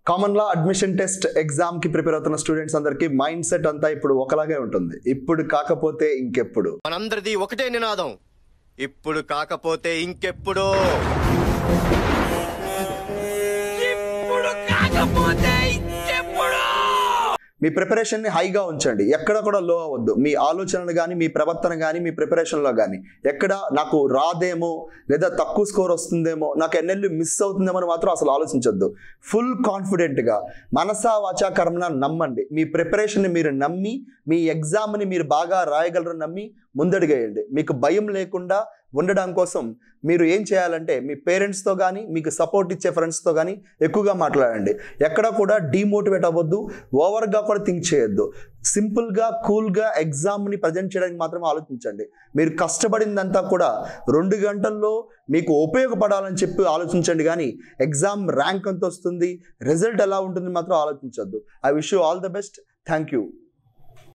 Common లా admission test exam కి prepare అవుతున్న students అందరికి మైండ్ సెట్ అంతా ఇప్పుడు ఒకలాగే ఉంటుంది. ఇప్పుడు కాకపోతే ఇంకెప్పుడు. మనందరిది ఒకటే నినాదం, ఇప్పుడు కాకపోతే ఇంకెప్పుడు. మీ ప్రిపరేషన్ని హైగా ఉంచండి, ఎక్కడ కూడా లో అవ్వద్దు. మీ ఆలోచనలు కానీ, మీ ప్రవర్తన కానీ, మీ ప్రిపరేషన్లో కానీ ఎక్కడ నాకు రాదేమో లేదా తక్కువ స్కోర్ వస్తుందేమో, నాకు ఎన్నెల్లు మిస్ అవుతుందేమో అని మాత్రం అసలు ఆలోచించొద్దు. ఫుల్ కాన్ఫిడెంట్గా మనసా వాచా కర్మన నమ్మండి. మీ ప్రిపరేషన్ని మీరు నమ్మి, మీ ఎగ్జామ్ని మీరు బాగా రాయగలరు నమ్మి ముందడుగేయండి. మీకు భయం లేకుండా ఉండడం కోసం మీరు ఏం చేయాలంటే మీ పేరెంట్స్తో కానీ, మీకు సపోర్ట్ ఇచ్చే ఫ్రెండ్స్తో కానీ ఎక్కువగా మాట్లాడండి. ఎక్కడ కూడా డీమోటివేట్ అవ్వద్దు, ఓవర్గా కూడా థింక్ చేయొద్దు. సింపుల్గా కూల్గా ఎగ్జామ్ని ప్రజెంట్ చేయడానికి మాత్రమే ఆలోచించండి. మీరు కష్టపడిందంతా కూడా 2 గంటల్లో మీకు ఉపయోగపడాలని చెప్పి ఆలోచించండి, కానీ ఎగ్జామ్ ర్యాంక్ ఎంత వస్తుంది, రిజల్ట్ ఎలా ఉంటుంది మాత్రం ఆలోచించొద్దు. I wish you all the best. Thank you.